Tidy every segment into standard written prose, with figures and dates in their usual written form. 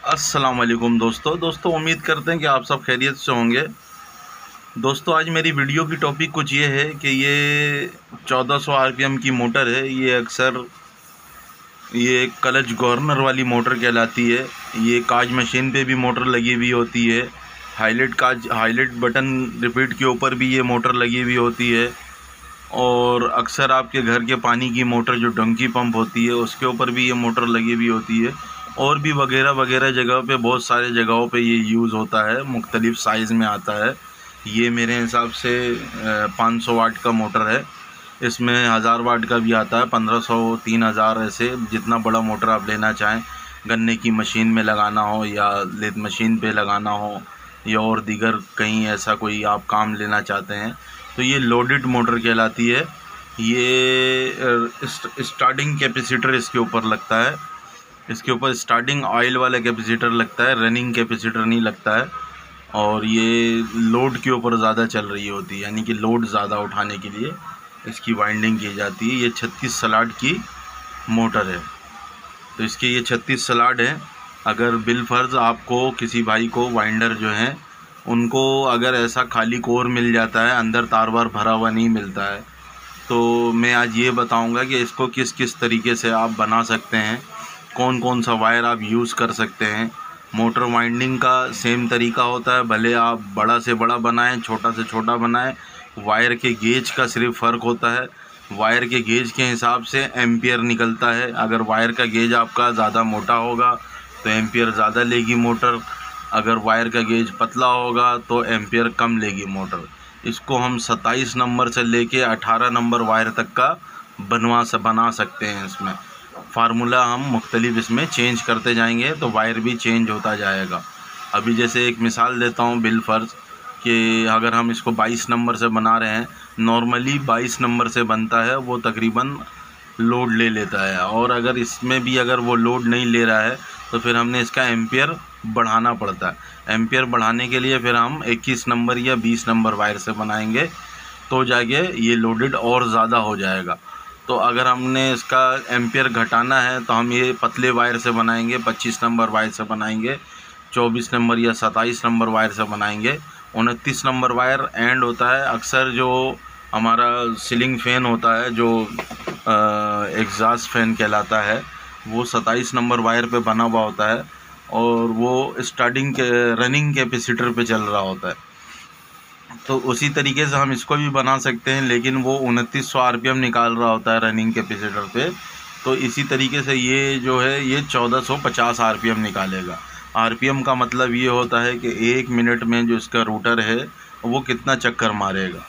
अस्सलाम वालेकुम दोस्तों उम्मीद करते हैं कि आप सब खैरियत से होंगे। दोस्तों आज मेरी वीडियो की टॉपिक कुछ ये है कि ये 1400 आरपीएम की मोटर है। ये अक्सर ये क्लच गवर्नर वाली मोटर कहलाती है। ये काज मशीन पे भी मोटर लगी हुई होती है। हाईलाइट बटन रिपीट के ऊपर भी ये मोटर लगी हुई होती है। और अक्सर आपके घर के पानी की मोटर जो डंकी पंप होती है उसके ऊपर भी ये मोटर लगी हुई होती है। और भी वगैरह वगैरह जगह पे, बहुत सारे जगहों पे ये यूज़ होता है। मुख्तलिफ़ साइज़ में आता है। ये मेरे हिसाब से 500 वाट का मोटर है। इसमें 1000 वाट का भी आता है, 1500, 3000, ऐसे जितना बड़ा मोटर आप लेना चाहें। गन्ने की मशीन में लगाना हो या लेथ मशीन पे लगाना हो या और दीगर कहीं ऐसा कोई आप काम लेना चाहते हैं तो ये लोडेड मोटर कहलाती है। ये स्टार्टिंग कैपेसिटर इसके ऊपर लगता है। इसके ऊपर स्टार्टिंग ऑयल वाला कैपेसिटर लगता है, रनिंग कैपेसिटर नहीं लगता है। और ये लोड के ऊपर ज़्यादा चल रही होती है, यानी कि लोड ज़्यादा उठाने के लिए इसकी वाइंडिंग की जाती है। ये 36 स्लॉट की मोटर है। तो इसके ये 36 स्लॉट हैं। अगर बिलफर्ज आपको किसी भाई को वाइंडर जो हैं उनको अगर ऐसा खाली कोर मिल जाता है, अंदर तार वार भरा हुआ नहीं मिलता है, तो मैं आज ये बताऊंगा कि इसको किस किस तरीके से आप बना सकते हैं, कौन कौन सा वायर आप यूज़ कर सकते हैं। मोटर वाइंडिंग का सेम तरीका होता है, भले आप बड़ा से बड़ा बनाएं, छोटा से छोटा बनाएं। वायर के गेज का सिर्फ फ़र्क होता है। वायर के गेज के हिसाब से एम्पियर निकलता है। अगर वायर का गेज आपका ज़्यादा मोटा होगा तो एम्पियर ज़्यादा लेगी मोटर। अगर वायर का गेज पतला होगा तो एम्पियर कम लेगी मोटर। इसको हम 27 नंबर से लेके 18 नंबर वायर तक का बना सकते हैं। इसमें फार्मूला हम मुख्तलिफ इसमें चेंज करते जाएंगे तो वायर भी चेंज होता जाएगा। अभी जैसे एक मिसाल देता हूँ बिलफर्ज कि अगर हम इसको 22 नंबर से बना रहे हैं, नॉर्मली 22 नंबर से बनता है, वो तकरीबन लोड ले लेता है। और अगर इसमें भी अगर वो लोड नहीं ले रहा है तो फिर हमने इसका एम्पियर बढ़ाना पड़ता है। एम्पियर बढ़ाने के लिए फिर हम 21 नंबर या 20 नंबर वायर से बनाएंगे तो जाके ये लोडेड और ज़्यादा हो जाएगा। तो अगर हमने इसका एम्पियर घटाना है तो हम ये पतले वायर से बनाएंगे, 25 नंबर वायर से बनाएंगे, 24 नंबर या 27 नंबर वायर से बनाएंगे। 29 नंबर वायर एंड होता है। अक्सर जो हमारा सीलिंग फ़ैन होता है, जो एग्जॉस्ट फ़ैन कहलाता है, वो 27 नंबर वायर पे बना हुआ होता है और वो स्टार्टिंग के रनिंग कैपेसिटर पे चल रहा होता है। तो उसी तरीके से हम इसको भी बना सकते हैं, लेकिन वो 2900 आरपीएम निकाल रहा होता है रनिंग कैपेसिटर पे। तो इसी तरीके से ये जो है ये 1450 आरपीएम निकालेगा। आरपीएम का मतलब ये होता है कि 1 मिनट में जो इसका रूटर है वो कितना चक्कर मारेगा।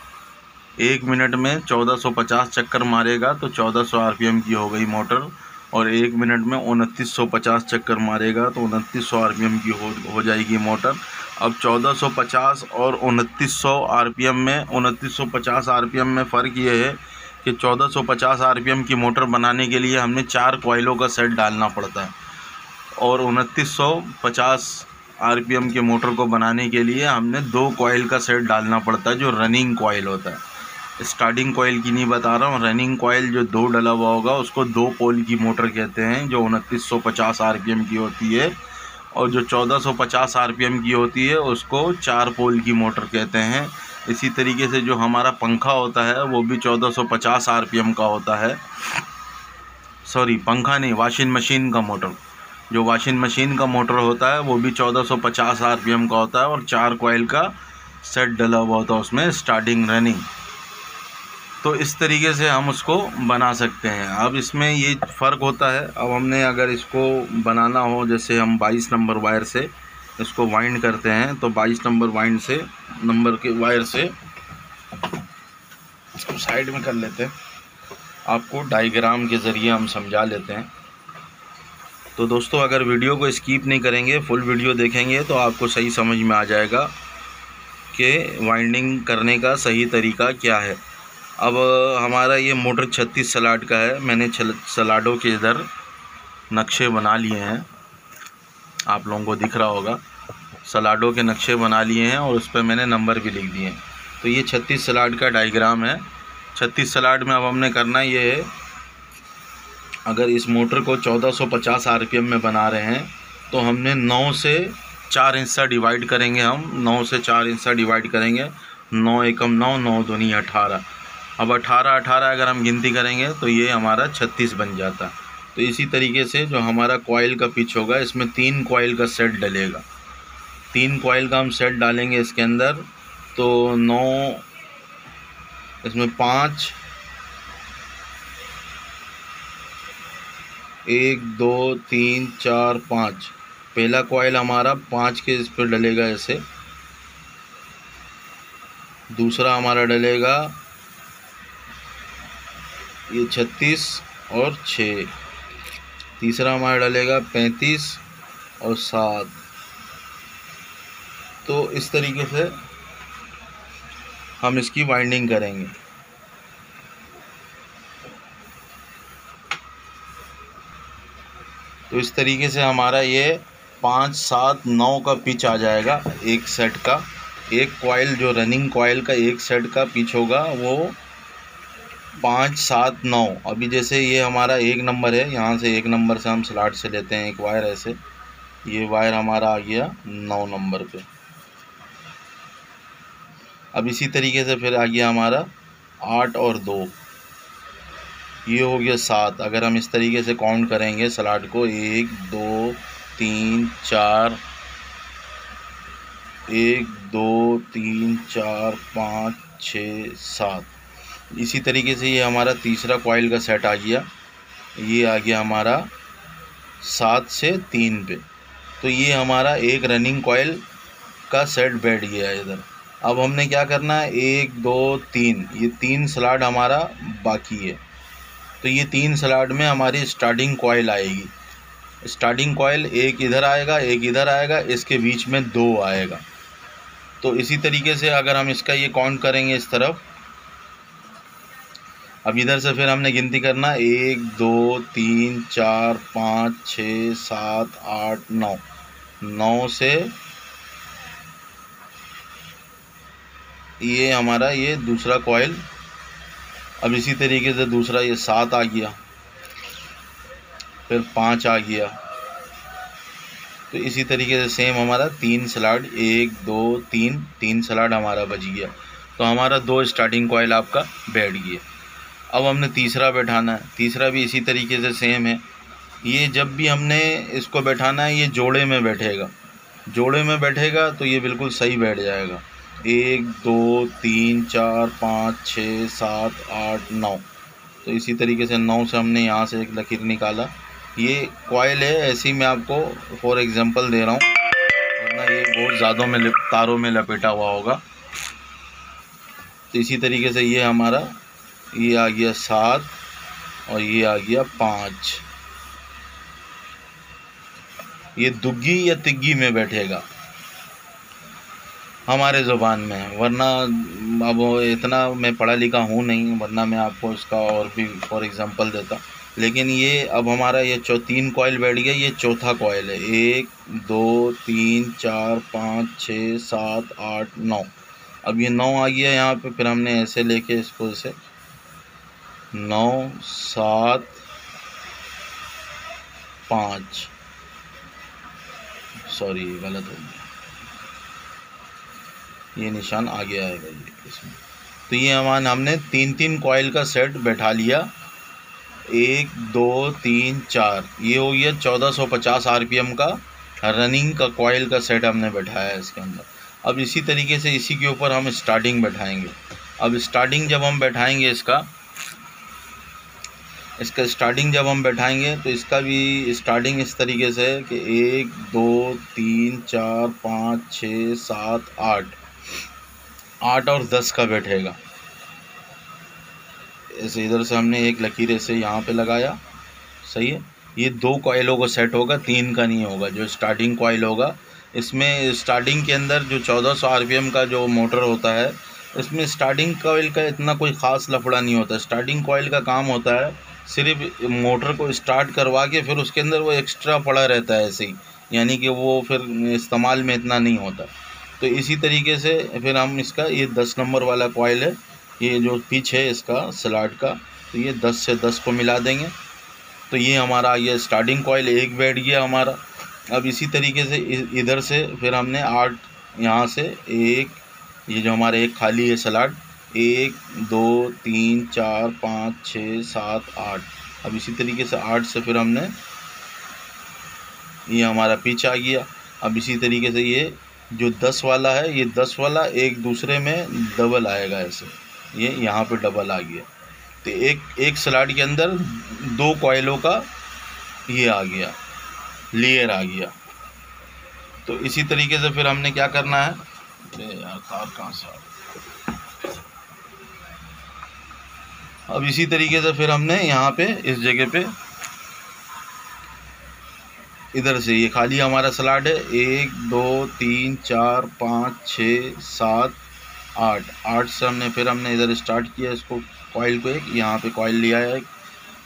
1 मिनट में 1450 चक्कर मारेगा तो 1400 आरपीएम की हो गई मोटर। और 1 मिनट में 2950 चक्कर मारेगा तो 2900 आरपीएम की हो जाएगी मोटर। अब 1450 और 2900 आरपीएम में 2950 आरपीएम में फ़र्क ये है कि 1450 आरपीएम की मोटर बनाने के लिए हमने 4 कॉइलों का सेट डालना पड़ता है और 2950 आरपीएम के मोटर को बनाने के लिए हमने 2 कॉइल का सेट डालना पड़ता है, जो रनिंग कॉइल होता है। स्टार्टिंग कॉइल की नहीं बता रहा हूँ, रनिंग कॉइल जो 2 डला हुआ होगा उसको 2 पोल की मोटर कहते हैं, जो 2950 आरपीएम की होती है। और जो 1450 आरपीएम की होती है उसको 4 पोल की मोटर कहते हैं। इसी तरीके से जो हमारा पंखा होता है वो भी 1450 आरपीएम का होता है। सॉरी, पंखा नहीं, वॉशिंग मशीन का मोटर, जो वॉशिंग मशीन का मोटर होता है वो भी 1450 आरपीएम का होता है और 4 कॉइल का सेट डला हुआ होता है उसमें, स्टार्टिंग रनिंग। तो इस तरीके से हम उसको बना सकते हैं। अब इसमें ये फ़र्क होता है। अब हमने अगर इसको बनाना हो, जैसे हम 22 नंबर वायर से इसको वाइंड करते हैं तो 22 नंबर नंबर के वायर से इसको साइड में कर लेते हैं। आपको डायग्राम के ज़रिए हम समझा लेते हैं। तो दोस्तों अगर वीडियो को स्किप नहीं करेंगे, फुल वीडियो देखेंगे तो आपको सही समझ में आ जाएगा कि वाइंडिंग करने का सही तरीका क्या है। अब हमारा ये मोटर 36 स्लॉट का है। मैंने स्लॉटों के इधर नक्शे बना लिए हैं, आप लोगों को दिख रहा होगा। स्लॉटों के नक्शे बना लिए हैं और उस पर मैंने नंबर भी लिख दिए हैं। तो ये 36 स्लॉट का डायग्राम है। 36 स्लॉट में अब हमने करना ये है, अगर इस मोटर को 1450 आरपीएम में बना रहे हैं तो हमने 9 से 4 हिस्सा डिवाइड करेंगे, हम 9 से 4 हिस्सा डिवाइड करेंगे। 9 एकम 9, 9 दूनी 18। अब 18 18 अगर हम गिनती करेंगे तो ये हमारा 36 बन जाता। तो इसी तरीके से जो हमारा कॉइल का पिच होगा, इसमें 3 कॉइल का सेट डलेगा। 3 कॉइल का हम सेट डालेंगे इसके अंदर, तो 9, इसमें 5, 1 2 3 4 5। पहला कॉइल हमारा 5 के इस पर डलेगा ऐसे। दूसरा हमारा डलेगा ये 36 और 6। तीसरा हमारा डलेगा 35 और 7। तो इस तरीके से हम इसकी वाइंडिंग करेंगे। तो इस तरीके से हमारा ये 5 7 9 का पिच आ जाएगा एक सेट का। एक कॉइल जो रनिंग कॉइल का एक सेट का पिच होगा वो 5 7 9। अभी जैसे ये हमारा 1 नंबर है, यहाँ से 1 नंबर से हम स्लॉट से लेते हैं एक वायर ऐसे। ये वायर हमारा आ गया 9 नंबर पे। अब इसी तरीके से फिर आ गया हमारा 8 और 2, ये हो गया 7। अगर हम इस तरीके से काउंट करेंगे स्लॉट को, 1 2 3 4, 1 2 3 4 5 6 7। इसी तरीके से ये हमारा तीसरा कॉइल का सेट आ गया। ये आ गया हमारा 7 से 3 पे। तो ये हमारा एक रनिंग कॉइल का सेट बैठ गया है इधर। अब हमने क्या करना है, 1 2 3, ये 3 स्लॉट हमारा बाकी है। तो ये 3 स्लॉट में हमारी स्टार्टिंग कॉइल आएगी। स्टार्टिंग कॉइल एक इधर आएगा, एक इधर आएगा, इसके बीच में 2 आएगा। तो इसी तरीके से अगर हम इसका ये काउंट करेंगे इस तरफ, अब इधर से फिर हमने गिनती करना 1 2 3 4 5 6 7 8 9। 9 से ये हमारा ये दूसरा कॉइल। अब इसी तरीके से दूसरा ये 7 आ गया, फिर 5 आ गया। तो इसी तरीके से सेम हमारा 3 स्लॉट, 1 2 3, 3 स्लॉट हमारा बच गया। तो हमारा 2 स्टार्टिंग कॉइल आपका बैठ गया। अब हमने तीसरा बैठाना है। तीसरा भी इसी तरीके से सेम है। ये जब भी हमने इसको बैठाना है, ये जोड़े में बैठेगा। जोड़े में बैठेगा तो ये बिल्कुल सही बैठ जाएगा। 1 2 3 4 5 6 7 8 9। तो इसी तरीके से 9 से हमने यहाँ से एक लकीर निकाला। ये कॉइल है, ऐसे ही मैं आपको फॉर एग्जांपल दे रहा हूँ, वरना ये बहुत ज़्यादा में तारों में लपेटा हुआ होगा। तो इसी तरीके से ये हमारा ये आ गया 7 और ये आ गया 5। ये दुग्गी या तिग्गी में बैठेगा हमारे ज़ुबान में, वरना अब इतना मैं पढ़ा लिखा हूँ नहीं, वरना मैं आपको इसका और भी फॉर एग्जांपल देता। लेकिन ये अब हमारा ये 3 कॉइल बैठ गया, ये चौथा कॉइल है। 1 2 3 4 5 6 7 8 9। अब ये 9 आ गया यहाँ पे। फिर हमने ऐसे लेके इसको ऐसे 9 7 5, सॉरी गलत हो गया, ये निशान आगे आएगा ये इसमें। तो ये हमने 3 कॉइल का सेट बैठा लिया। 1 2 3 4, ये हो गया 1450 आरपीएम का रनिंग का कॉइल का सेट हमने बैठाया है इसके अंदर। अब इसी तरीके से इसी के ऊपर हम स्टार्टिंग बैठाएंगे। अब स्टार्टिंग जब हम बैठाएंगे इसका स्टार्टिंग जब हम बैठाएंगे तो इसका भी स्टार्टिंग इस तरीके से है कि 1 2 3 4 5 6 7 8, 8 और 10 का बैठेगा। ऐसे इधर से हमने एक लकीर ऐसे यहाँ पे लगाया, सही है। ये 2 कॉइलों को सेट होगा, 3 का नहीं होगा। जो स्टार्टिंग कॉइल होगा, इसमें स्टार्टिंग के अंदर जो 1400 आरपीएम का जो मोटर होता है, इसमें स्टार्टिंग कॉइल का इतना कोई ख़ास लफड़ा नहीं होता। स्टार्टिंग कॉइल का काम होता है सिर्फ मोटर को स्टार्ट करवा के फिर उसके अंदर वो एक्स्ट्रा पड़ा रहता है ऐसे ही, यानी कि वो फिर इस्तेमाल में इतना नहीं होता। तो इसी तरीके से फिर हम इसका ये 10 नंबर वाला कॉइल है, ये जो पिच है इसका स्लॉट का, तो ये 10 से 10 को मिला देंगे। तो ये हमारा ये स्टार्टिंग कॉइल एक बैठ गया हमारा। अब इसी तरीके से इधर से फिर हमने 8 यहाँ से, एक ये जो हमारा एक खाली है स्लॉट, 1 2 3 4 5 6 7 8। अब इसी तरीके से 8 से फिर हमने ये हमारा पिच आ गया। अब इसी तरीके से ये जो 10 वाला है, ये 10 वाला एक दूसरे में डबल आएगा, ऐसे ये यहाँ पे डबल आ गया। तो एक स्लॉट के अंदर 2 कॉइलों का ये आ गया, लेयर आ गया। तो इसी तरीके से फिर हमने क्या करना है, यार तार कहाँ से आ गया। अब इसी तरीके से फिर हमने यहाँ पे इस जगह पे इधर से ये खाली हमारा स्लॉट है, 1 2 3 4 5 6 7 8। 8 से फिर हमने इधर स्टार्ट किया इसको, कॉइल को एक यहाँ पे कॉइल लिया है।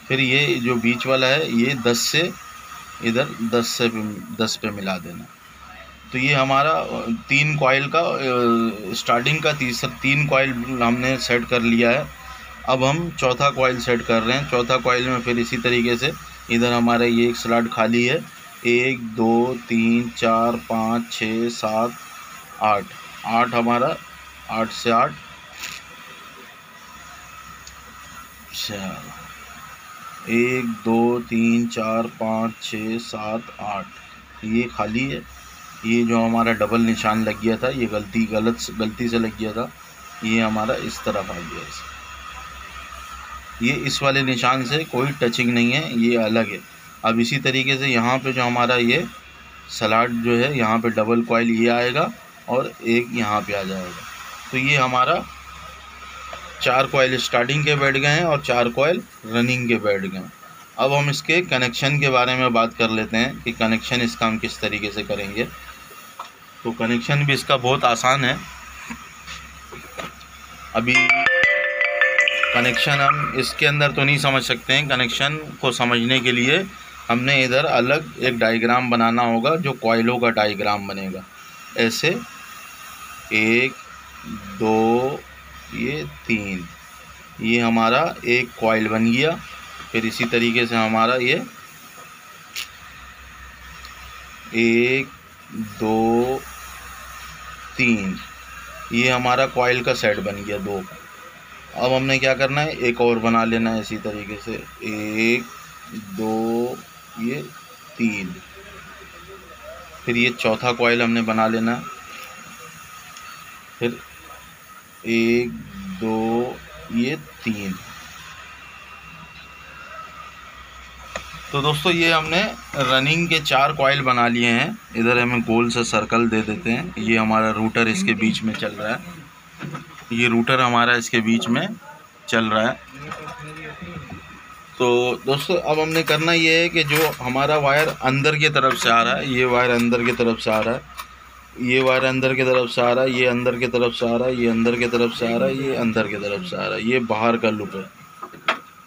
फिर ये जो बीच वाला है ये 10 से इधर 10 पे मिला देना। तो ये हमारा 3 कॉइल का स्टार्टिंग का 3 कॉइल हमने सेट कर लिया है। अब हम चौथा कॉइल सेट कर रहे हैं। चौथा कॉइल में फिर इसी तरीके से इधर हमारा ये एक स्लॉट खाली है, 1 2 3 4 5 6 7 8। 8 हमारा 8 से 8 1 2 3 4 5 6 7 8 ये खाली है। ये जो हमारा डबल निशान लग गया था, ये गलती से लग गया था, ये हमारा इस तरफ आ गया। ये इस वाले निशान से कोई टचिंग नहीं है, ये अलग है। अब इसी तरीके से यहाँ पे जो हमारा ये स्लॉट जो है, यहाँ पे डबल कॉइल ये आएगा और एक यहाँ पे आ जाएगा। तो ये हमारा 4 कॉइल स्टार्टिंग के बैठ गए हैं और 4 कॉइल रनिंग के बैठ गए हैं। अब हम इसके कनेक्शन के बारे में बात कर लेते हैं कि कनेक्शन इसका हम किस तरीके से करेंगे। तो कनेक्शन भी इसका बहुत आसान है। अभी कनेक्शन हम इसके अंदर तो नहीं समझ सकते हैं। कनेक्शन को समझने के लिए हमने इधर अलग एक डायग्राम बनाना होगा, जो कॉइलों का डायग्राम बनेगा। ऐसे 1 2 ये 3, ये हमारा एक कॉइल बन गया। फिर इसी तरीके से हमारा ये 1 2 3 ये हमारा कॉइल का सेट बन गया 2। अब हमने क्या करना है, एक और बना लेना है इसी तरीके से, 1 2 ये 3। फिर ये चौथा कॉइल हमने बना लेना है, फिर 1 2 ये 3। तो दोस्तों ये हमने रनिंग के 4 कॉइल बना लिए हैं। इधर हमें गोल से सर्कल दे देते हैं। ये हमारा रूटर इसके बीच में चल रहा है, ये रूटर हमारा इसके बीच में चल रहा है। तो दोस्तों अब हमने करना ये है कि जो हमारा वायर अंदर की तरफ से आ रहा है, ये वायर अंदर की तरफ से आ रहा है, ये वायर अंदर की तरफ से आ रहा है, ये अंदर की तरफ से आ रहा है, ये अंदर की तरफ से आ रहा है, ये अंदर की तरफ से आ रहा है, ये बाहर का लूप है,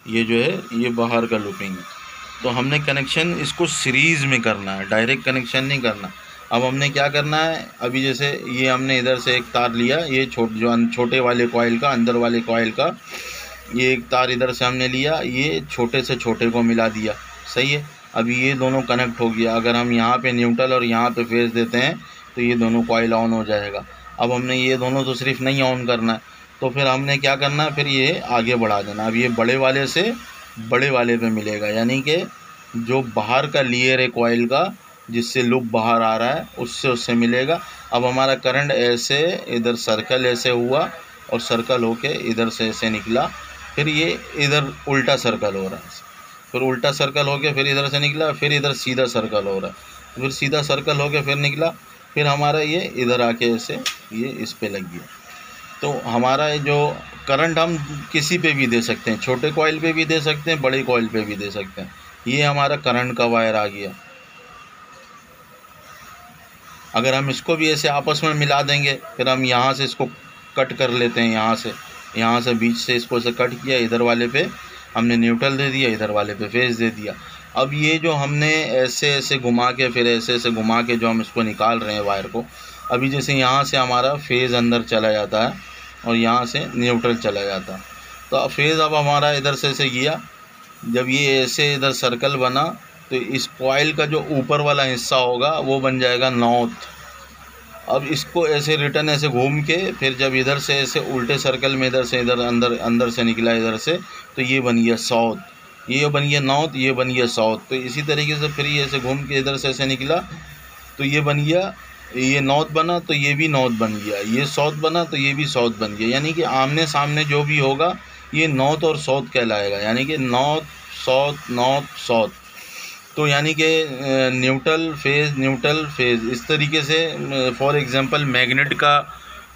ये जो है ये बाहर का लूपिंग है। तो हमने कनेक्शन इसको सीरीज़ में करना है, डायरेक्ट कनेक्शन नहीं करना। अब हमने क्या करना है, अभी जैसे ये हमने इधर से एक तार लिया, ये छोटे वाले कॉइल का, अंदर वाले कॉइल का ये एक तार इधर से हमने लिया, ये छोटे से छोटे को मिला दिया, सही है। अभी ये दोनों कनेक्ट हो गया। अगर हम यहाँ पे न्यूट्रल और यहाँ पे फेज देते हैं तो ये दोनों कॉइल ऑन हो जाएगा। अब हमने ये दोनों तो सिर्फ नहीं ऑन करना है, तो फिर हमने क्या करना है, फिर ये आगे बढ़ा देना। अब ये बड़े वाले से बड़े वाले पे मिलेगा, यानी कि जो बाहर का लेयर है कॉइल का, जिससे लूप बाहर आ रहा है, उससे मिलेगा। अब हमारा करंट ऐसे इधर सर्कल ऐसे हुआ और सर्कल होके इधर से ऐसे निकला, फिर ये इधर उल्टा सर्कल हो रहा है, फिर उल्टा सर्कल होके फिर इधर से निकला, फिर इधर सीधा सर्कल हो रहा है, फिर सीधा सर्कल होके फिर निकला, फिर हमारा ये इधर आके ऐसे ये इस पे लग गया। तो हमारा जो करंट हम किसी पे भी दे सकते हैं, छोटे कॉइल पे भी दे सकते हैं, बड़े कॉइल पे भी दे सकते हैं। ये हमारा करंट का वायर आ गया। अगर हम इसको भी ऐसे आपस में मिला देंगे, फिर हम यहाँ से इसको कट कर लेते हैं, यहाँ से बीच से इसको ऐसे कट किया, इधर वाले पे हमने न्यूट्रल दे दिया, इधर वाले पे फेज दे दिया। अब ये जो हमने ऐसे ऐसे घुमा के फिर ऐसे ऐसे घुमा के जो हम इसको निकाल रहे हैं वायर को, अभी जैसे यहाँ से हमारा फेज़ अंदर चला जाता है और यहाँ से न्यूट्रल चला जाता है। तो फेज़ अब हमारा इधर से ऐसे गया, जब ये ऐसे इधर सर्कल बना तो इस कॉइल का जो ऊपर वाला हिस्सा होगा वो बन जाएगा नॉर्थ। अब इसको ऐसे रिटर्न ऐसे घूम के फिर जब इधर से ऐसे उल्टे सर्कल में इधर से इधर अंदर से निकला इधर से, तो ये बन गया साउथ, ये बन गया नॉर्थ, ये बन गया साउथ। तो इसी तरीके से फिर ये ऐसे घूम के इधर से ऐसे निकला तो ये बन गया, ये नॉर्थ बना तो ये भी नॉर्थ बन गया, ये साउथ बना तो ये भी साउथ बन गया। यानी कि आमने सामने जो भी होगा ये नॉर्थ और साउथ कहलाएगा, यानी कि नॉर्थ साउथ। तो यानी कि न्यूट्रल फेज़ इस तरीके से। फॉर एग्जांपल मैग्नेट का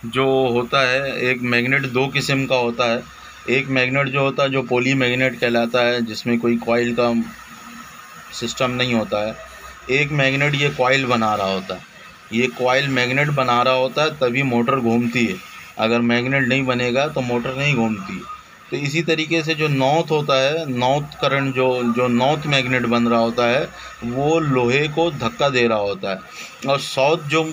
जो होता है, एक मैग्नेट दो किस्म का होता है। एक मैग्नेट जो होता है जो पॉली मैग्नेट कहलाता है, जिसमें कोई कॉइल का सिस्टम नहीं होता है। एक मैग्नेट ये कॉइल बना रहा होता है, ये कॉइल मैग्नेट बना रहा होता है तभी मोटर घूमती है, अगर मैग्नेट नहीं बनेगा तो मोटर नहीं घूमती। तो इसी तरीके से जो नॉर्थ होता है, नॉर्थ करंट जो नॉर्थ मैग्नेट बन रहा होता है वो लोहे को धक्का दे रहा होता है, और साउथ जो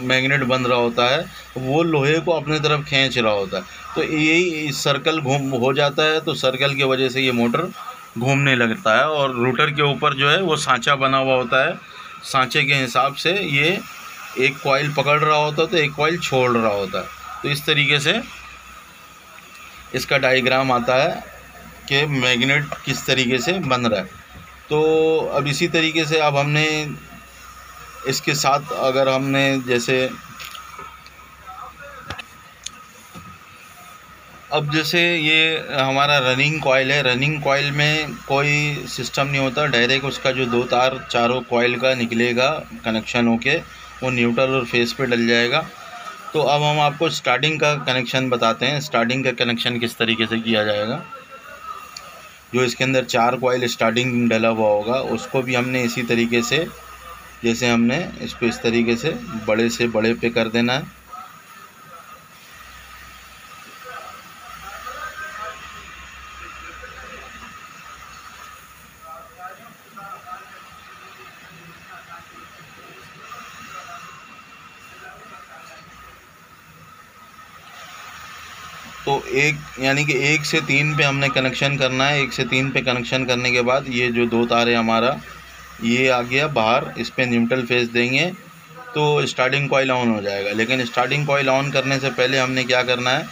मैग्नेट बन रहा होता है वो लोहे को अपने तरफ खींच रहा होता है। तो यही सर्कल घूम हो जाता है, तो सर्कल की वजह से ये मोटर घूमने लगता है। और रोटर के ऊपर जो है वो सांचा बना हुआ होता है, सांचे के हिसाब से ये एक कॉइल पकड़ रहा होता है तो एक कॉइल छोड़ रहा होता है। तो इस तरीके से इसका डायग्राम आता है कि मैग्नेट किस तरीके से बन रहा है। तो अब इसी तरीके से अब हमने इसके साथ अगर हमने जैसे अब जैसे ये हमारा रनिंग कॉइल है, रनिंग कॉइल में कोई सिस्टम नहीं होता, डायरेक्ट उसका जो दो तार चारों कॉइल का निकलेगा कनेक्शन होके वो न्यूट्रल और फेस पे डल जाएगा। तो अब हम आपको स्टार्टिंग का कनेक्शन बताते हैं, स्टार्टिंग का कनेक्शन किस तरीके से किया जाएगा। जो इसके अंदर चार कॉइल स्टार्टिंग डला हुआ होगा उसको भी हमने इसी तरीके से, जैसे हमने इसको इस तरीके से बड़े पे कर देना है। तो एक यानी कि 1 से 3 पे हमने कनेक्शन करना है। 1 से 3 पे कनेक्शन करने के बाद ये जो दो तार है हमारा ये आ गया बाहर, इस पर न्यूट्रल फेस देंगे तो स्टार्टिंग कॉइल ऑन हो जाएगा। लेकिन स्टार्टिंग कॉइल ऑन करने से पहले हमने क्या करना है,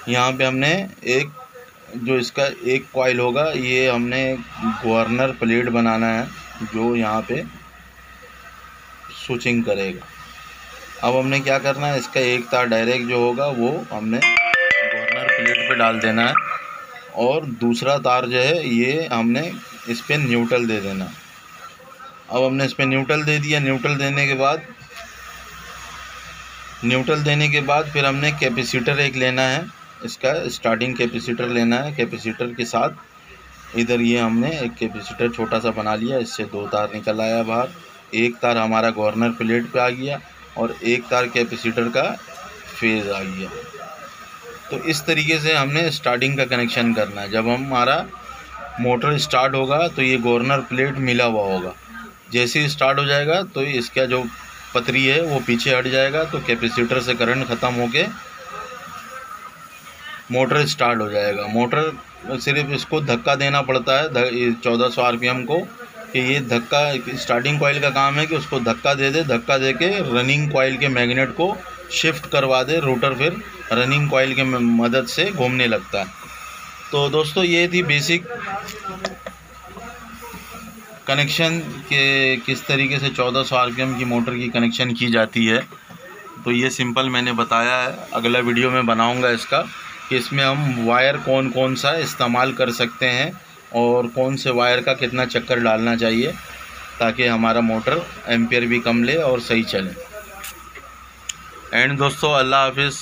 यहाँ पे हमने एक जो इसका एक कॉइल होगा ये हमने गवर्नर प्लेट बनाना है जो यहाँ पे स्विचिंग करेगा। अब हमने क्या करना है, इसका एक तार डायरेक्ट जो होगा वो हमने गवर्नर प्लेट पे डाल देना है, और दूसरा तार जो है ये हमने इस पर न्यूट्रल दे देना। अब हमने इस पर न्यूट्रल दे दिया। न्यूट्रल देने के बाद फिर हमने कैपेसिटर एक लेना है, इसका स्टार्टिंग कैपेसिटर लेना है। कैपेसिटर के साथ इधर ये हमने एक कैपेसिटर छोटा सा बना लिया, इससे दो तार निकल आया बाहर। एक तार हमारा गवर्नर प्लेट पे आ गया और एक तार कैपेसिटर का फेज़ आ गया। तो इस तरीके से हमने स्टार्टिंग का कनेक्शन करना है। जब हमारा मोटर स्टार्ट होगा तो ये गवर्नर प्लेट मिला हुआ होगा, जैसे ही स्टार्ट हो जाएगा तो इसका जो पतरी है वो पीछे हट जाएगा, तो कैपेसिटर से करंट ख़त्म होके मोटर स्टार्ट हो जाएगा। मोटर सिर्फ इसको धक्का देना पड़ता है 1400 आरपीएम को, कि ये धक्का स्टार्टिंग कॉइल का काम है कि उसको धक्का दे के रनिंग कॉइल के मैग्नेट को शिफ्ट करवा दे, रोटर फिर रनिंग कॉइल के मदद से घूमने लगता है। तो दोस्तों ये थी बेसिक कनेक्शन के किस तरीके से 1400 आरपीएम की मोटर की कनेक्शन की जाती है। तो ये सिंपल मैंने बताया है। अगला वीडियो में बनाऊंगा इसका कि इसमें हम वायर कौन सा इस्तेमाल कर सकते हैं और कौन से वायर का कितना चक्कर डालना चाहिए ताकि हमारा मोटर एम्पियर भी कम ले और सही चले। एंड दोस्तों अल्लाह हाफिज़।